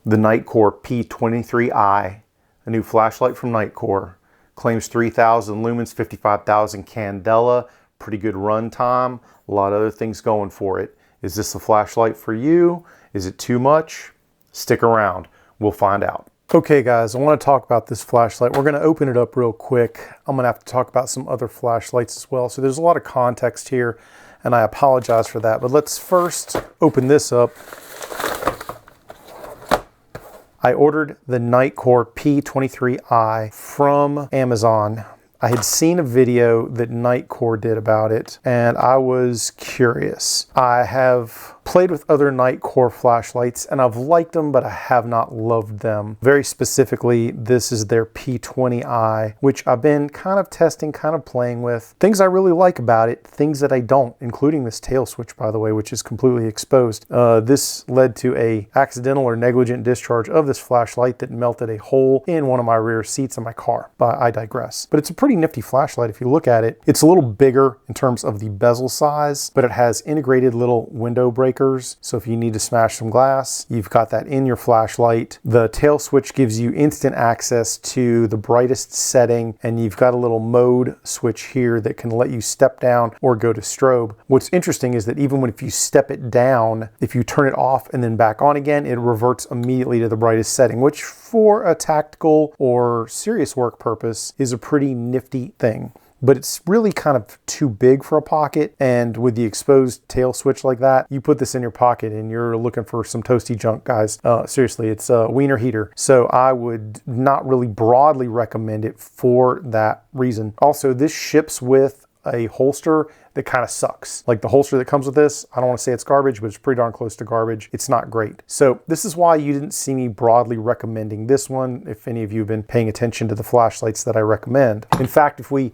The Nitecore P23i, a new flashlight from Nitecore, claims 3,000 lumens, 55,000 candela, pretty good run time, a lot of other things going for it. Is this a flashlight for you? Is it too much? Stick around, we'll find out. Okay guys, I want to talk about this flashlight. We're going to open it up real quick. I'm going to have to talk about some other flashlights as well. So there's a lot of context here, and I apologize for that. But let's first open this up. I ordered the Nitecore P23i from Amazon. I had seen a video that Nitecore did about it, and I was curious. I have played with other Nitecore flashlights, and I've liked them, but I have not loved them. Very specifically, this is their P20i, which I've been kind of testing, kind of playing with. Things I really like about it, things that I don't, including this tail switch, by the way, which is completely exposed. This led to a accidental or negligent discharge of this flashlight that melted a hole in one of my rear seats in my car, but I digress. But it's a pretty nifty flashlight if you look at it. It's a little bigger in terms of the bezel size, but it has integrated little window breakers. So if you need to smash some glass, you've got that in your flashlight. The tail switch gives you instant access to the brightest setting, and you've got a little mode switch here that can let you step down or go to strobe. What's interesting is that even if you step it down, if you turn it off and then back on again, it reverts immediately to the brightest setting, which for a tactical or serious work purpose is a pretty nifty thing. But it's really kind of too big for a pocket, and with the exposed tail switch like that, you put this in your pocket and you're looking for some toasty junk, guys. Seriously, it's a wiener heater. So I would not really broadly recommend it for that reason. Also, this ships with a holster that kind of sucks. Like the holster that comes with this, I don't want to say it's garbage, but it's pretty darn close to garbage. It's not great. So this is why you didn't see me broadly recommending this one, if any of you have been paying attention to the flashlights that I recommend. In fact, if we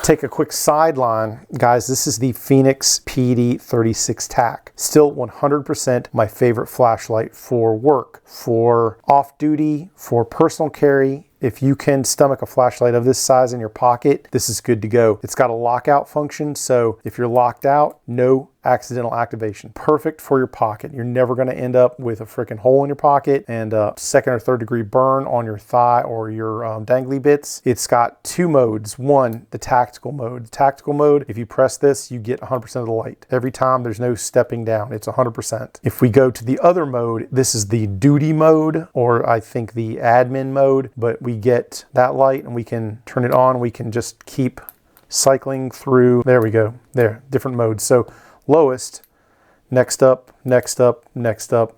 take a quick sideline, guys, this is the Fenix PD36TAC. Still 100% my favorite flashlight for work, for off-duty, for personal carry. If you can stomach a flashlight of this size in your pocket, this is good to go. It's got a lockout function, so if you're locked out, no accidental activation. Perfect for your pocket. You're never going to end up with a freaking hole in your pocket and a second or third degree burn on your thigh or your dangly bits. It's got two modes. One, the tactical mode. The tactical mode, if you press this, you get 100% of the light. Every time, there's no stepping down. It's 100%. If we go to the other mode, this is the duty mode, or I think the admin mode, but we get that light and we can turn it on. We can just keep cycling through. There we go. There, different modes. So lowest, next up, next up, next up,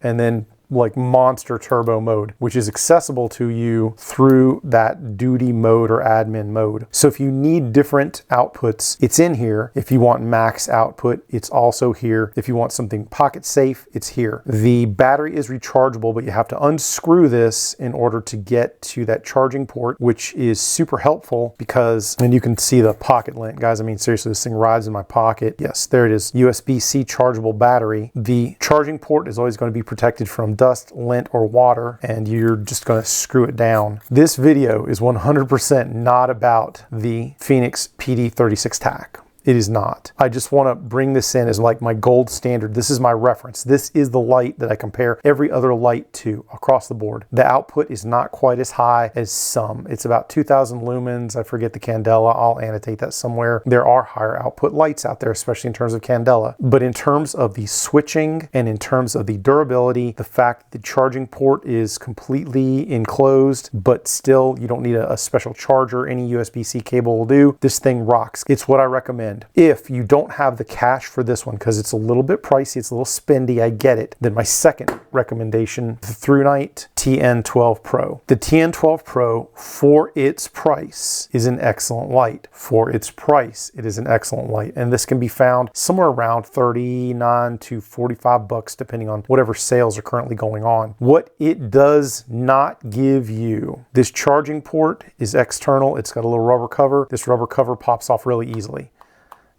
and then like monster turbo mode, which is accessible to you through that duty mode or admin mode. So if you need different outputs, it's in here. If you want max output, it's also here. If you want something pocket safe, it's here. The battery is rechargeable, but you have to unscrew this in order to get to that charging port, which is super helpful because, and you can see the pocket lint, guys. I mean, seriously, this thing rides in my pocket. Yes, there it is. USB-C chargeable battery. The charging port is always going to be protected from dust, lint, or water, and you're just going to screw it down. This video is 100% not about the Fenix PD36TAC. It is not. I just want to bring this in as like my gold standard. This is my reference. This is the light that I compare every other light to across the board. The output is not quite as high as some. It's about 2,000 lumens. I forget the candela. I'll annotate that somewhere. There are higher output lights out there, especially in terms of candela. But in terms of the switching and in terms of the durability, the fact that the charging port is completely enclosed, but still you don't need a special charger. Any USB-C cable will do. This thing rocks. It's what I recommend. If you don't have the cash for this one, because it's a little bit pricey, it's a little spendy, I get it, then my second recommendation, the ThruNite TN12 Pro. The TN12 Pro, for its price, is an excellent light. For its price, it is an excellent light. And this can be found somewhere around 39 to 45 bucks, depending on whatever sales are currently going on. What it does not give you, this charging port is external. It's got a little rubber cover. This rubber cover pops off really easily.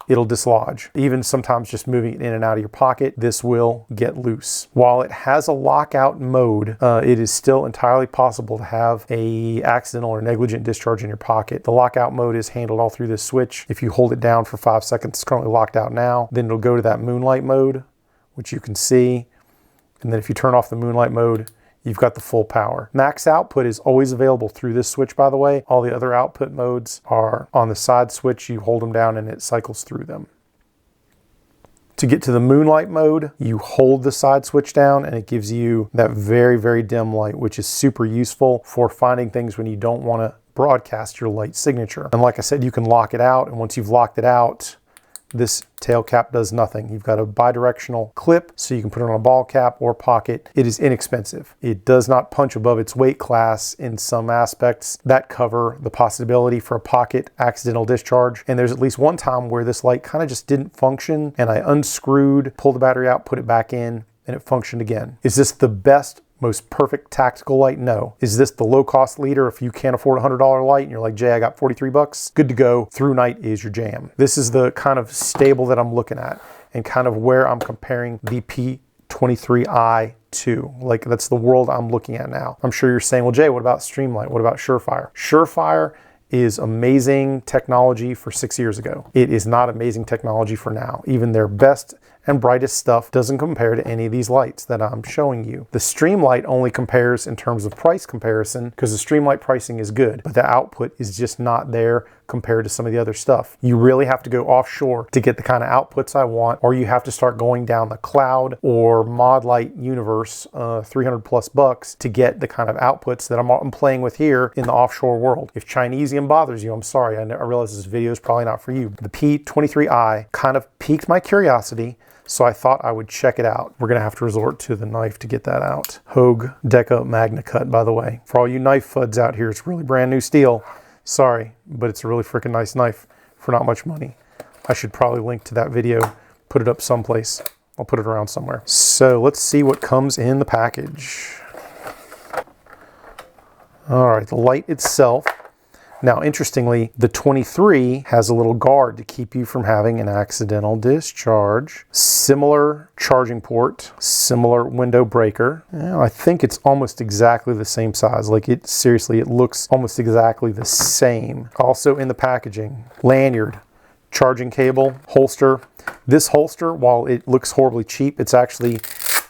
It'll dislodge. Even sometimes just moving it in and out of your pocket, this will get loose. While it has a lockout mode, it is still entirely possible to have a accidental or negligent discharge in your pocket. The lockout mode is handled all through this switch. If you hold it down for 5 seconds, it's currently locked out now, then it'll go to that moonlight mode, which you can see. And then if you turn off the moonlight mode, you've got the full power. Max output is always available through this switch, by the way. All the other output modes are on the side switch. You hold them down and it cycles through them. To get to the moonlight mode, you hold the side switch down and it gives you that very, very dim light, which is super useful for finding things when you don't want to broadcast your light signature. And like I said, you can lock it out, and once you've locked it out, this tail cap does nothing. You've got a bidirectional clip, so you can put it on a ball cap or pocket. It is inexpensive. It does not punch above its weight class in some aspects that cover the possibility for a pocket accidental discharge. And there's at least one time where this light kind of just didn't function, and I unscrewed, pulled the battery out, put it back in, and it functioned again. Is this the best, most perfect tactical light? No. Is this the low-cost leader if you can't afford a $100 light and you're like, Jay, I got 43 bucks? Good to go. Through night is your jam. This is the kind of stable that I'm looking at and kind of where I'm comparing the P23i to. Like, that's the world I'm looking at now. I'm sure you're saying, well, Jay, what about Streamlight? What about Surefire? Surefire is amazing technology for 6 years ago. It is not amazing technology for now. Even their best and brightest stuff doesn't compare to any of these lights that I'm showing you. The Streamlight only compares in terms of price comparison because the Streamlight pricing is good, but the output is just not there compared to some of the other stuff. You really have to go offshore to get the kind of outputs I want, or you have to start going down the cloud or mod light universe, 300 plus bucks to get the kind of outputs that I'm playing with here in the offshore world. If Chinesium bothers you, I'm sorry. I realize this video is probably not for you. The P23i kind of piqued my curiosity, so I thought I would check it out. We're gonna have to resort to the knife to get that out. Hogue Deca Magna Cut, by the way. For all you knife fuds out here, it's really brand new steel. Sorry, but it's a really freaking nice knife for not much money. I should probably link to that video, put it up someplace. I'll put it around somewhere. So let's see what comes in the package. All right, the light itself. Now, interestingly, the 23 has a little guard to keep you from having an accidental discharge. Similar charging port, similar window breaker. I think it's almost exactly the same size. Like, it seriously, it looks almost exactly the same. Also in the packaging, lanyard, charging cable, holster. This holster, while it looks horribly cheap, it's actually,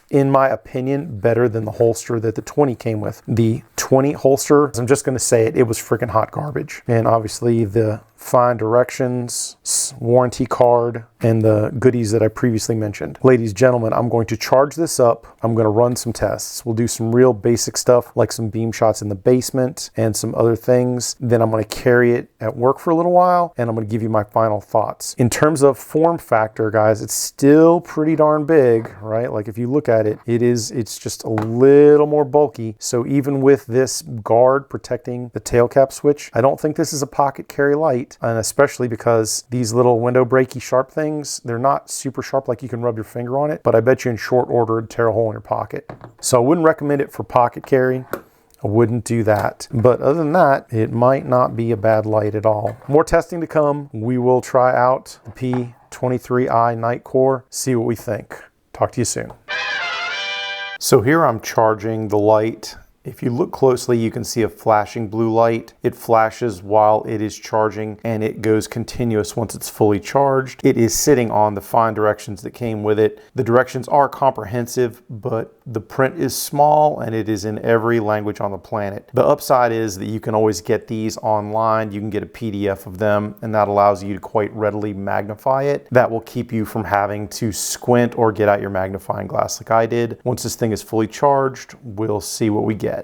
in my opinion, better than the holster that the 20 came with. The 20 holster, I'm just gonna say it, it was freaking hot garbage. And obviously the fine directions, warranty card, and the goodies that I previously mentioned. Ladies, gentlemen, I'm going to charge this up. I'm gonna run some tests. We'll do some real basic stuff like some beam shots in the basement and some other things. Then I'm gonna carry it at work for a little while, and I'm gonna give you my final thoughts. In terms of form factor, guys, it's still pretty darn big, right? Like, if you look at it, it's just a little more bulky. So even with this guard protecting the tail cap switch, I don't think this is a pocket carry light, and especially because these little window breaky sharp things, they're not super sharp like you can rub your finger on it, but I bet you in short order it'd tear a hole in your pocket. So I wouldn't recommend it for pocket carry. I wouldn't do that. But other than that, it might not be a bad light at all. More testing to come. We will try out the P23i Nitecore, see what we think. Talk to you soon. So here I'm charging the light. If you look closely, you can see a flashing blue light. It flashes while it is charging, and it goes continuous once it's fully charged. It is sitting on the fine directions that came with it. The directions are comprehensive, but the print is small and it is in every language on the planet. The upside is that you can always get these online. You can get a PDF of them, and that allows you to quite readily magnify it. That will keep you from having to squint or get out your magnifying glass like I did. Once this thing is fully charged, we'll see what we get.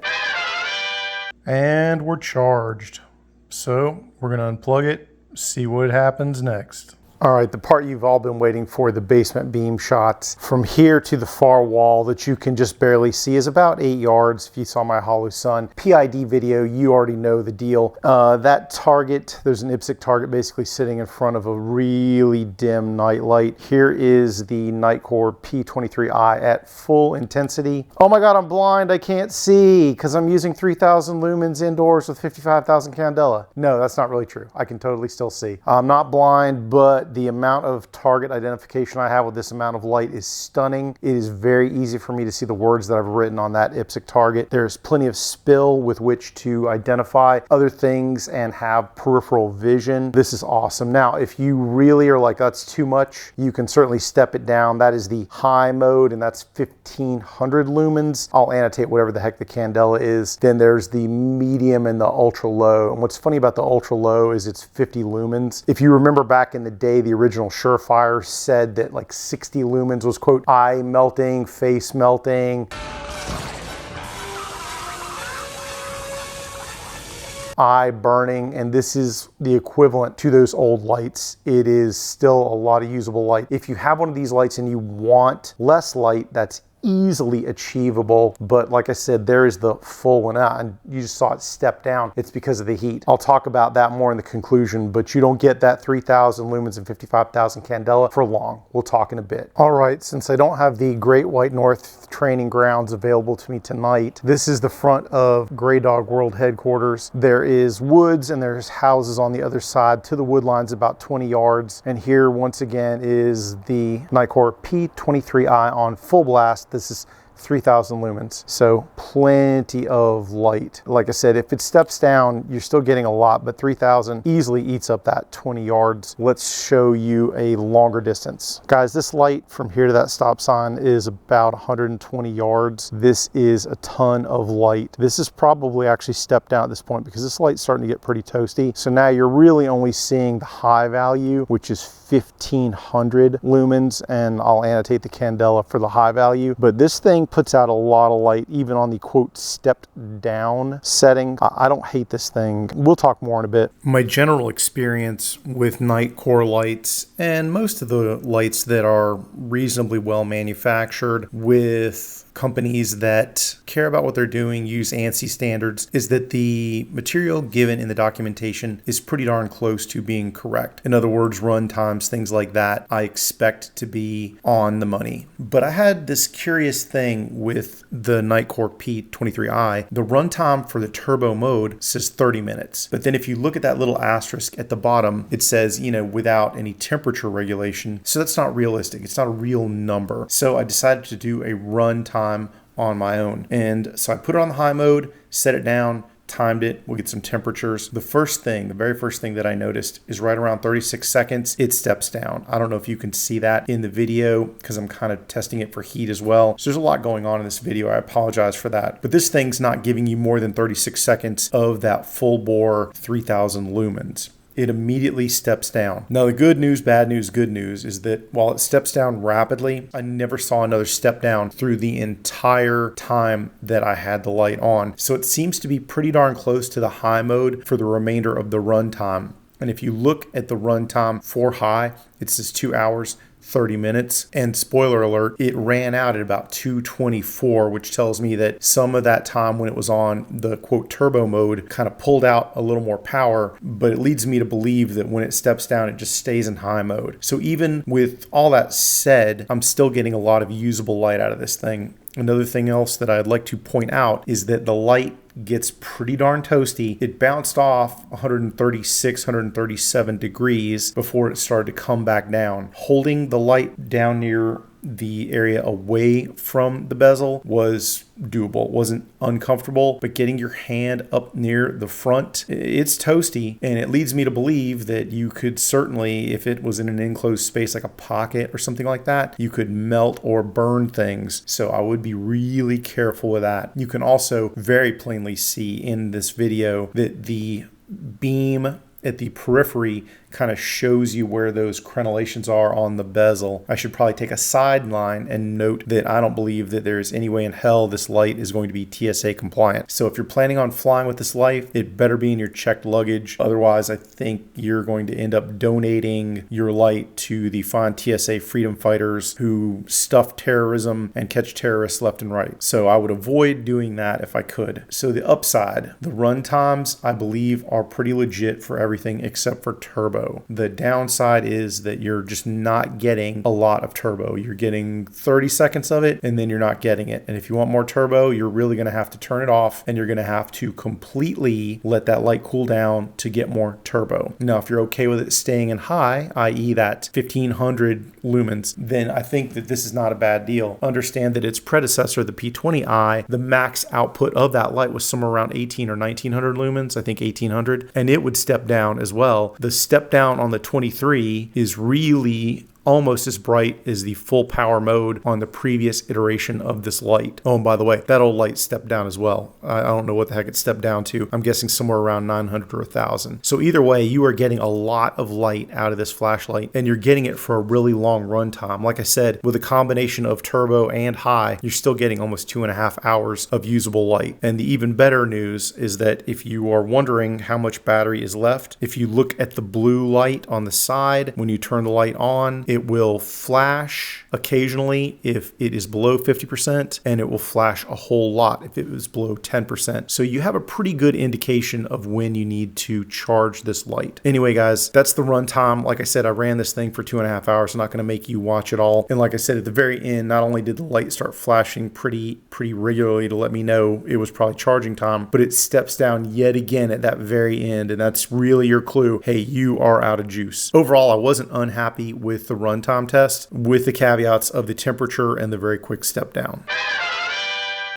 And we're charged. So we're gonna unplug it, see what happens next. All right, the part you've all been waiting for, the basement beam shots. From here to the far wall that you can just barely see is about 8 yards. If you saw my Hollow Sun PID video, you already know the deal. That target, there's an IPSC target basically sitting in front of a really dim night light. Here is the Nitecore P23i at full intensity. Oh my God, I'm blind, I can't see because I'm using 3000 lumens indoors with 55,000 candela. No, that's not really true. I can totally still see. I'm not blind, but but the amount of target identification I have with this amount of light is stunning. It is very easy for me to see the words that I've written on that IPSC target. There's plenty of spill with which to identify other things and have peripheral vision. This is awesome. Now, if you really are like, that's too much, you can certainly step it down. That is the high mode, and that's 1500 lumens. I'll annotate whatever the heck the candela is. Then there's the medium and the ultra low. And what's funny about the ultra low is it's 50 lumens. If you remember back in the day, the original Surefire said that like 60 lumens was, quote, eye melting, face melting, eye burning, and this is the equivalent to those old lights. It is still a lot of usable light. If you have one of these lights and you want less light, that's easily achievable, but like I said, there is the full one out, and you just saw it step down. It's because of the heat. I'll talk about that more in the conclusion, but you don't get that 3000 lumens and 55,000 candela for long. We'll talk in a bit. All right, since I don't have the Great White North training grounds available to me tonight, this is the front of Graydog World Headquarters. There is woods and there's houses on the other side. To the wood line's about 20 yards, and here once again is the Nitecore P23i on full blast. This is 3000 lumens, so plenty of light. Like I said, if it steps down, you're still getting a lot, but 3000 easily eats up that 20 yards. Let's show you a longer distance. Guys, this light from here to that stop sign is about 120 yards. This is a ton of light. This is probably actually stepped down at this point because this light's starting to get pretty toasty. So now you're really only seeing the high value, which is 1500 lumens, and I'll annotate the candela for the high value, but this thing puts out a lot of light even on the, quote, stepped down setting. I don't hate this thing. We'll talk more in a bit. My general experience with Nitecore lights, and most of the lights that are reasonably well manufactured with companies that care about what they're doing, use ANSI standards, is that the material given in the documentation is pretty darn close to being correct. In other words, run times, things like that, I expect to be on the money. But I had this curious thing with the Nitecore P23i. The runtime for the turbo mode says 30 minutes. But then if you look at that little asterisk at the bottom, it says, you know, without any temperature regulation. So that's not realistic. It's not a real number. So I decided to do a runtime on my own. And so I put it on the high mode, set it down, timed it. We'll get some temperatures. The very first thing that I noticed is right around 36 seconds, it steps down. I don't know if you can see that in the video because I'm kind of testing it for heat as well. So there's a lot going on in this video. I apologize for that. But this thing's not giving you more than 36 seconds of that full bore 3000 lumens. It immediately steps down. Now, the good news, bad news, good news is that while it steps down rapidly, I never saw another step down through the entire time that I had the light on. So it seems to be pretty darn close to the high mode for the remainder of the runtime. And if you look at the runtime for high, it says 2 hours, 30 minutes. And spoiler alert, it ran out at about 2:24, which tells me that some of that time when it was on the, quote, turbo mode kind of pulled out a little more power, but it leads me to believe that when it steps down, it just stays in high mode. So even with all that said, I'm still getting a lot of usable light out of this thing. Another thing else that I'd like to point out is that the light gets pretty darn toasty. It bounced off 136, 137 degrees before it started to come back down. Holding the light down near the area away from the bezel was doable. It wasn't uncomfortable, but getting your hand up near the front, it's toasty, and it leads me to believe that you could certainly, if it was in an enclosed space like a pocket or something like that, you could melt or burn things. So I would be really careful with that. You can also very plainly see in this video that the beam at the periphery kind of shows you where those crenellations are on the bezel. I should probably take a sideline and note that I don't believe that there's any way in hell this light is going to be TSA compliant. So if you're planning on flying with this light, it better be in your checked luggage. Otherwise, I think you're going to end up donating your light to the fine TSA freedom fighters who stuff terrorism and catch terrorists left and right. So I would avoid doing that if I could. So the upside, the run times, I believe, are pretty legit for everything except for turbo. turbo. The downside is that you're just not getting a lot of turbo. You're getting 30 seconds of it and then you're not getting it. And if you want more turbo, you're really going to have to turn it off and you're going to have to completely let that light cool down to get more turbo. Now, if you're okay with it staying in high, i.e. that 1500 lumens, then I think that this is not a bad deal. Understand that its predecessor, the P20i, the max output of that light was somewhere around 18 or 1900 lumens, I think 1800, and it would step down as well. The step down on the 23 is really almost as bright as the full power mode on the previous iteration of this light. Oh, and by the way, that old light stepped down as well. I don't know what the heck it stepped down to. I'm guessing somewhere around 900 or 1000. So either way, you are getting a lot of light out of this flashlight and you're getting it for a really long run time. Like I said, with a combination of turbo and high, you're still getting almost 2.5 hours of usable light. And the even better news is that if you are wondering how much battery is left, if you look at the blue light on the side, when you turn the light on, it will flash occasionally if it is below 50%, and it will flash a whole lot if it was below 10%. So you have a pretty good indication of when you need to charge this light. Anyway, guys, that's the runtime. Like I said, I ran this thing for 2.5 hours. I'm not going to make you watch it all. And like I said, at the very end, not only did the light start flashing pretty regularly to let me know it was probably charging time, but it steps down yet again at that very end. And that's really your clue. Hey, you are out of juice. Overall, I wasn't unhappy with the runtime test, with the caveats of the temperature and the very quick step down.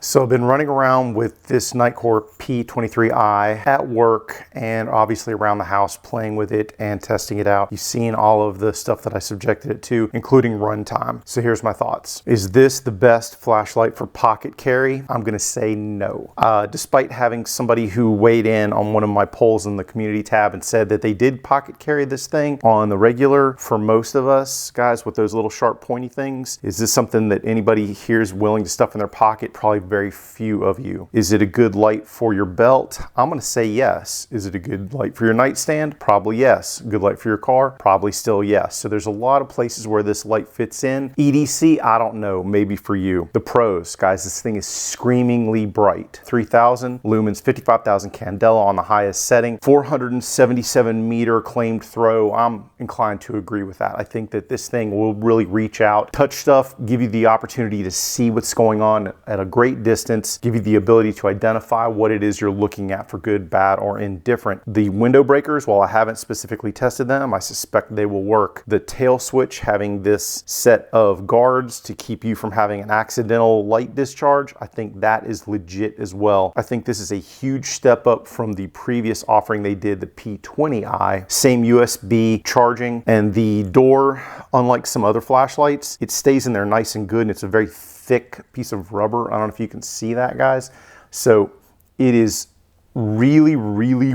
So I've been running around with this Nitecore P23i at work and obviously around the house playing with it and testing it out. You've seen all of the stuff that I subjected it to, including runtime. So here's my thoughts. Is this the best flashlight for pocket carry? I'm gonna say no. Despite having somebody who weighed in on one of my polls in the community tab and said that they did pocket carry this thing on the regular, for most of us guys with those little sharp pointy things, is this something that anybody here is willing to stuff in their pocket? Probably very few of you. Is it a good light for your belt? I'm going to say yes. Is it a good light for your nightstand? Probably yes. Good light for your car? Probably still yes. So there's a lot of places where this light fits in. EDC, I don't know, maybe for you. The pros, guys, this thing is screamingly bright. 3000 lumens, 55,000 candela on the highest setting, 477 meter claimed throw. I'm inclined to agree with that. I think that this thing will really reach out, touch stuff, give you the opportunity to see what's going on at a great distance, give you the ability to identify what it is you're looking at for good, bad, or indifferent. The window breakers, while I haven't specifically tested them, I suspect they will work. The tail switch, having this set of guards to keep you from having an accidental light discharge, I think that is legit as well. I think this is a huge step up from the previous offering they did, the P20i. Same USB charging, and the door, unlike some other flashlights, it stays in there nice and good, and it's a very thick piece of rubber. I don't know if you can see that, guys. So it is really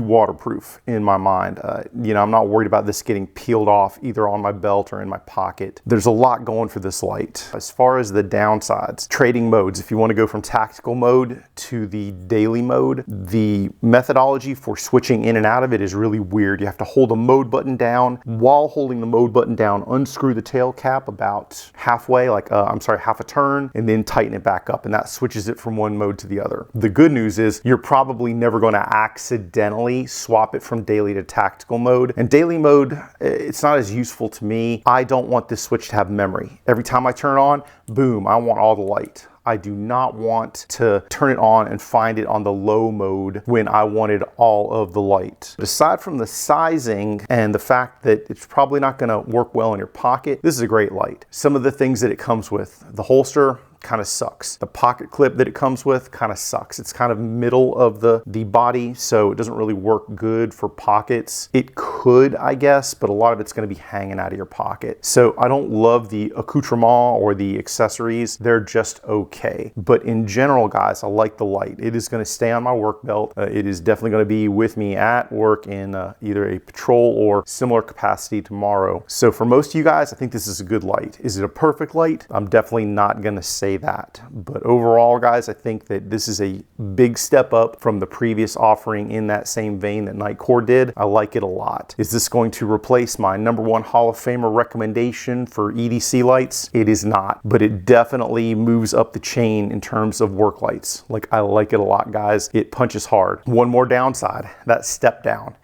waterproof in my mind. You know, I'm not worried about this getting peeled off either on my belt or in my pocket. There's a lot going for this light. As far as the downsides, trading modes, if you want to go from tactical mode to the daily mode, the methodology for switching in and out of it is really weird. You have to hold the mode button down. While holding the mode button down, unscrew the tail cap about halfway, half a turn, and then tighten it back up, and that switches it from one mode to the other. The good news is you're probably never going to accidentally swap it from daily to tactical mode. And daily mode, it's not as useful to me. I don't want this switch to have memory. Every time I turn it on, boom, I want all the light. I do not want to turn it on and find it on the low mode when I wanted all of the light. But aside from the sizing and the fact that it's probably not going to work well in your pocket, this is a great light. Some of the things that it comes with, the holster, kind of sucks. The pocket clip that it comes with kind of sucks. It's kind of middle of the body, so it doesn't really work good for pockets. It could, I guess, but a lot of it's going to be hanging out of your pocket. So I don't love the accoutrement or the accessories. They're just okay. But in general, guys, I like the light. It is going to stay on my work belt. It is definitely going to be with me at work in either a patrol or similar capacity tomorrow. So for most of you guys, I think this is a good light. Is it a perfect light? I'm definitely not going to say that. But overall, guys, I think that this is a big step up from the previous offering in that same vein that Nitecore did. I like it a lot. Is this going to replace my #1 Hall of Famer recommendation for EDC lights? It is not, but it definitely moves up the chain in terms of work lights. Like, I like it a lot, guys. It punches hard. One more downside, that step down.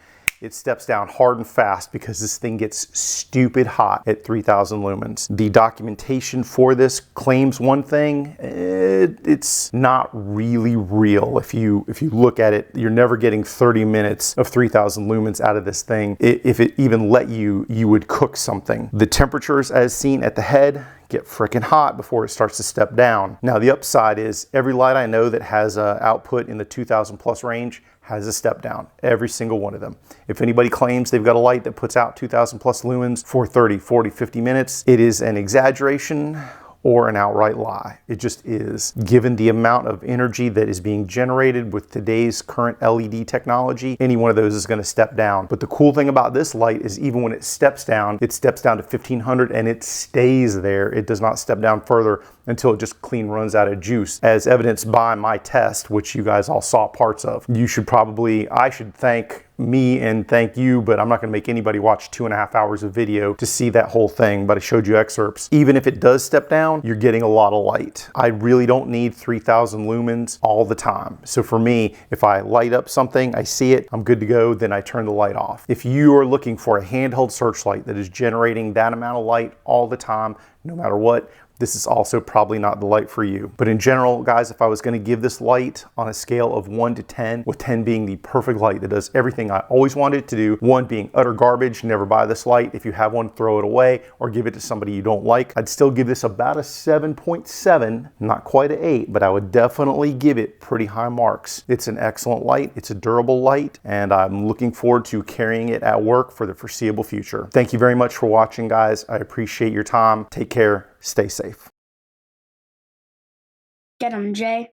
it steps down hard and fast because this thing gets stupid hot at 3000 lumens. The documentation for this claims one thing, it's not really real. If you look at it, you're never getting 30 minutes of 3000 lumens out of this thing. If it even let you, you would cook something. The temperatures as seen at the head get freaking hot before it starts to step down. Now the upside is every light I know that has a output in the 2000 plus range has a step down, every single one of them. If anybody claims they've got a light that puts out 2000 plus lumens for 30, 40, 50 minutes, it is an exaggeration or an outright lie. It just is. Given the amount of energy that is being generated with today's current LED technology, any one of those is going to step down. But the cool thing about this light is even when it steps down to 1500 and it stays there. It does not step down further until it just clean runs out of juice, as evidenced by my test, which you guys all saw parts of. I should thank me and thank you, but I'm not going to make anybody watch 2.5 hours of video to see that whole thing, but I showed you excerpts. Even if it does step down, you're getting a lot of light. I really don't need 3000 lumens all the time. So for me, if I light up something, I see it, I'm good to go, then I turn the light off. If you are looking for a handheld searchlight that is generating that amount of light all the time, no matter what, this is also probably not the light for you. But in general, guys, if I was gonna give this light on a scale of 1 to 10, with 10 being the perfect light that does everything I always wanted it to do, 1 being utter garbage, never buy this light. If you have one, throw it away or give it to somebody you don't like. I'd still give this about a 7.7, not quite an 8, but I would definitely give it pretty high marks. It's an excellent light, it's a durable light, and I'm looking forward to carrying it at work for the foreseeable future. Thank you very much for watching, guys. I appreciate your time. Take care. Stay safe. Get 'em, Jay.